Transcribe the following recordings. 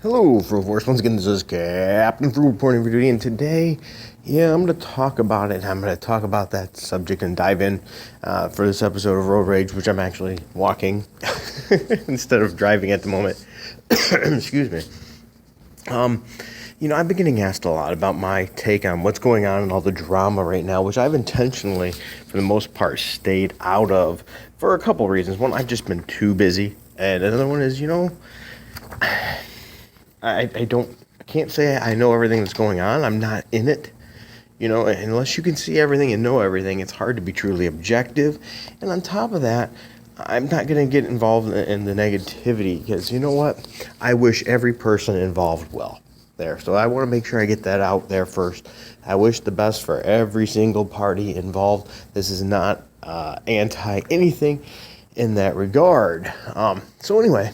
Hello, Fruit Force. Once again, this is Captain Fruit reporting for duty, and today, I'm going to talk about it. I'm going to talk about that subject and dive in for this episode of Road Rage, which I'm actually walking instead of driving at the moment. Excuse me. I've been getting asked a lot about my take on what's going on and all the drama right now, which I've intentionally, for the most part, stayed out of for a couple reasons. One, I've just been too busy, and another one is, I can't say I know everything that's going on. I'm not in it. Unless you can see everything and know everything, it's hard to be truly objective. And on top of that, I'm not going to get involved in the negativity because you know what? I wish every person involved well there. So I want to make sure I get that out there first. I wish the best for every single party involved. This is not anti anything in that regard. So anyway,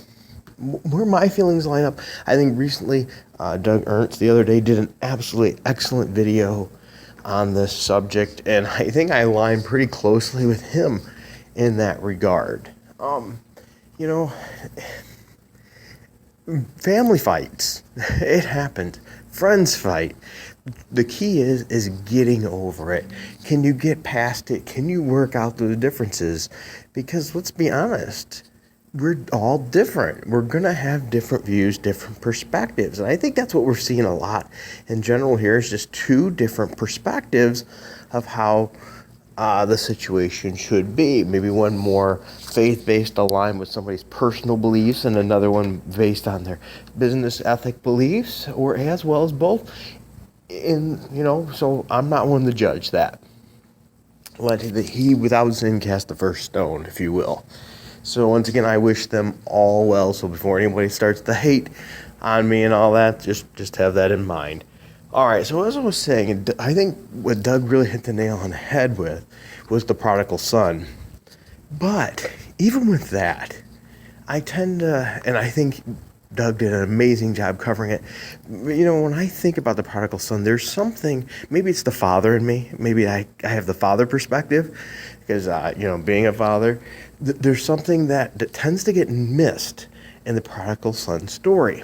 where my feelings line up, I think recently Doug Ernst the other day did an absolutely excellent video on this subject, and I think I line pretty closely with him in that regard. Family fights, it happened. Friends fight. The key is getting over it. Can you get past it? Can you work out through the differences? Because let's be honest, we're all different. We're going to have different views, different perspectives. And I think that's what we're seeing a lot in general here is just two different perspectives of how the situation should be. Maybe one more faith-based aligned with somebody's personal beliefs and another one based on their business ethic beliefs or as well as both. So I'm not one to judge that. Let he without sin cast the first stone, if you will. So once again, I wish them all well. So before anybody starts to hate on me and all that, just have that in mind. All right, so as I was saying, I think what Doug really hit the nail on the head with was the prodigal son. But even with that, I tend to, and I think Doug did an amazing job covering it. When I think about the prodigal son, there's something, maybe it's the father in me. Maybe I have the father perspective because, being a father, there's something that tends to get missed in the prodigal son story.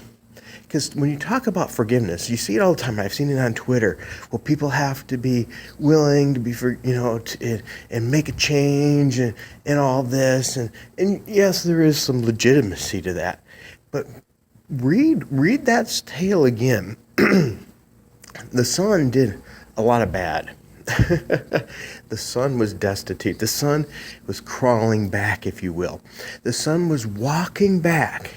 Because when you talk about forgiveness, you see it all the time. I've seen it on Twitter. Well, people have to be willing to be, and make a change and all this. And yes, there is some legitimacy to that. But read that tale again. The son did a lot of bad. The son was destitute. The son was crawling back, if you will. The son was walking back,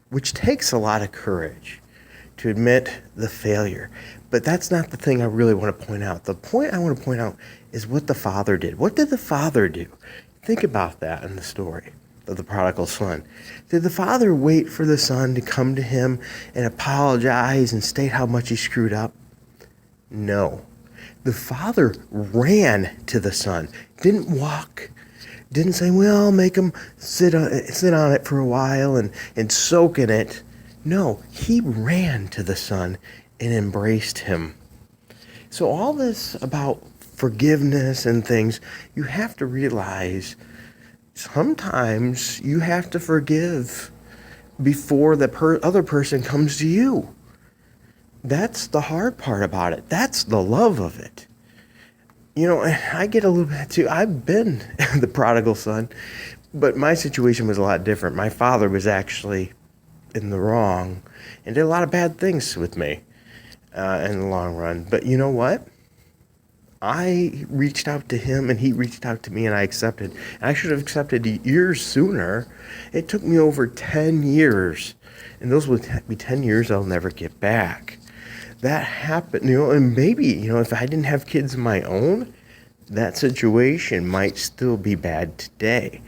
which takes a lot of courage to admit the failure. But that's not the thing I really want to point out. The point I want to point out is what the father did. What did the father do? Think about that in the story of the prodigal son. Did the father wait for the son to come to him and apologize and state how much he screwed up? No. The father ran to the son, didn't walk, didn't say, well, make him sit on it for a while and soak in it. No, he ran to the son and embraced him. So all this about forgiveness and things, you have to realize sometimes you have to forgive before the other person comes to you. That's the hard part about it. That's the love of it. I get a little bit too. I've been the prodigal son, but my situation was a lot different. My father was actually in the wrong and did a lot of bad things with me in the long run. But you know what? I reached out to him and he reached out to me and I accepted. I should have accepted years sooner. It took me over 10 years. And those would be 10 years I'll never get back. That happened, and maybe, if I didn't have kids of my own, that situation might still be bad today.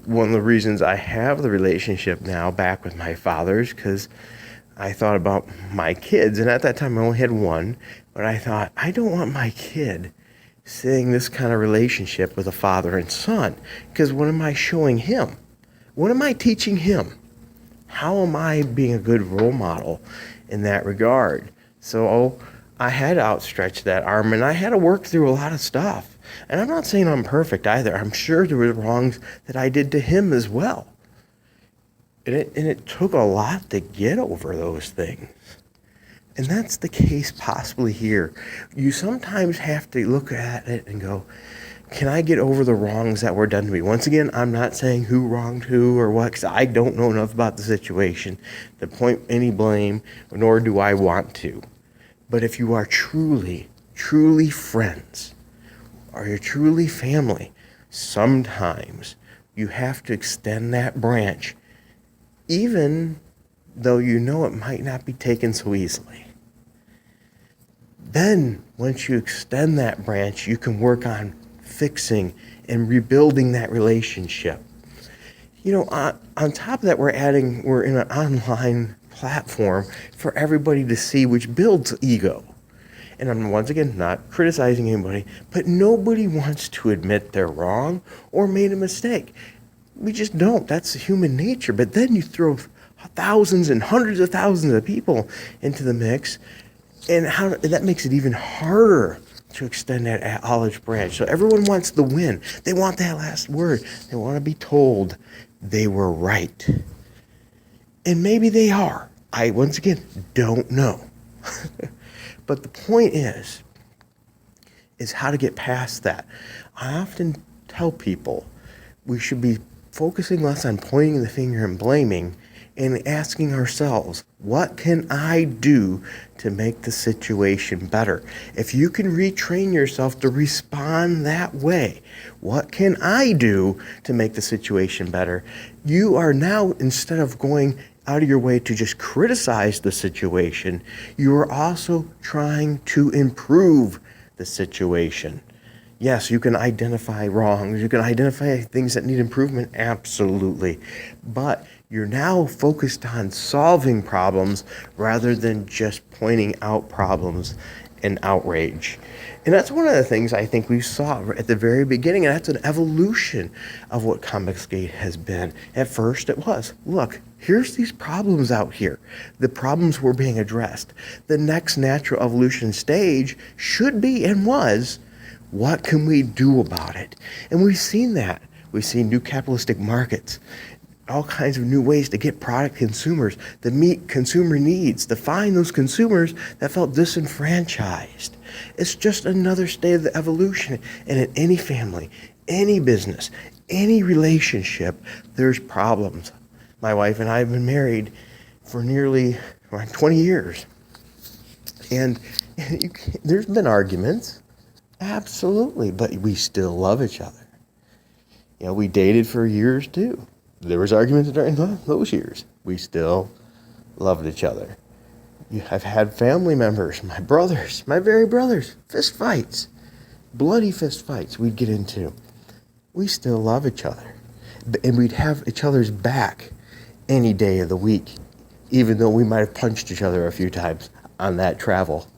One of the reasons I have the relationship now back with my father is because I thought about my kids, and at that time I only had one, but I thought, I don't want my kid seeing this kind of relationship with a father and son, because what am I showing him? What am I teaching him? How am I being a good role model in that regard? So I had to outstretch that arm and I had to work through a lot of stuff. And I'm not saying I'm perfect either. I'm sure there were wrongs that I did to him as well. And it took a lot to get over those things. And that's the case possibly here. You sometimes have to look at it and go, can I get over the wrongs that were done to me? Once again, I'm not saying who wronged who or what, because I don't know enough about the situation to point any blame, nor do I want to. But if you are truly, truly friends, or you're truly family, sometimes you have to extend that branch, even though you know it might not be taken so easily. Then, once you extend that branch, you can work on fixing and rebuilding that relationship. On top of that, we're in an online platform for everybody to see, which builds ego. And I'm once again not criticizing anybody, but nobody wants to admit they're wrong or made a mistake. We just don't. That's human nature. But then you throw thousands and hundreds of thousands of people into the mix, and that makes it even harder to extend that olive branch. So everyone wants the win. They want that last word. They want to be told they were right. And maybe they are. I, once again, don't know. But the point is how to get past that. I often tell people we should be focusing less on pointing the finger and blaming and asking ourselves, what can I do to make the situation better? If you can retrain yourself to respond that way, what can I do to make the situation better? You are now, instead of going out of your way to just criticize the situation, you are also trying to improve the situation. Yes, you can identify wrongs, you can identify things that need improvement, absolutely. But you're now focused on solving problems rather than just pointing out problems and outrage. And that's one of the things I think we saw at the very beginning, and that's an evolution of what ComicsGate has been. At first it was, look, here's these problems out here. The problems were being addressed. The next natural evolution stage should be and was, what can we do about it? And we've seen that. We've seen new capitalistic markets, all kinds of new ways to get product consumers, to meet consumer needs, to find those consumers that felt disenfranchised. It's just another stage of the evolution. And in any family, any business, any relationship, there's problems. My wife and I have been married for nearly 20 years. And there's been arguments, absolutely, but we still love each other. We dated for years too. There was arguments during those years. We still loved each other. I've had family members, my brothers, my very brothers, fist fights, bloody fist fights we'd get into. We still love each other. And we'd have each other's back any day of the week, even though we might have punched each other a few times on that travel,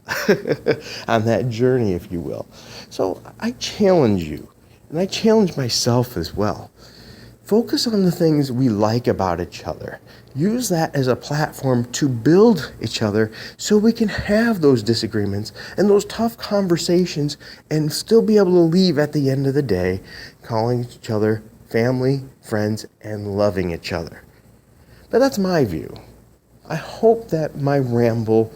on that journey, if you will. So I challenge you, and I challenge myself as well. Focus on the things we like about each other. Use that as a platform to build each other so we can have those disagreements and those tough conversations and still be able to leave at the end of the day calling each other family, friends, and loving each other. But that's my view. I hope that my ramble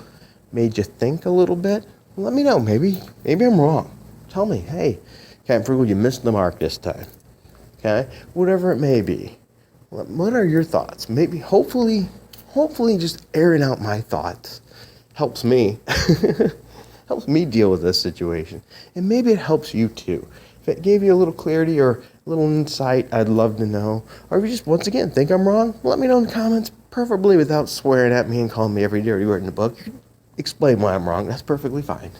made you think a little bit. Let me know. Maybe I'm wrong. Tell me, hey, Captain Frugal, you missed the mark this time. Okay? Whatever it may be. What are your thoughts? Maybe, hopefully just airing out my thoughts helps me. Helps me deal with this situation. And maybe it helps you too. If it gave you a little clarity or a little insight, I'd love to know. Or if you just, once again, think I'm wrong, let me know in the comments, preferably without swearing at me and calling me every dirty word in the book. You can explain why I'm wrong. That's perfectly fine.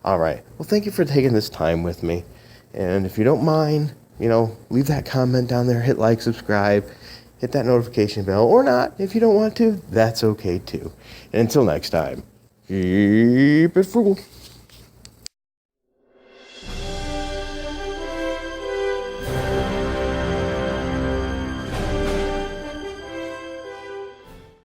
All right. Well, thank you for taking this time with me. And if you don't mind, leave that comment down there, hit like, subscribe, hit that notification bell, or not. If you don't want to, that's okay too. And until next time, keep it frugal.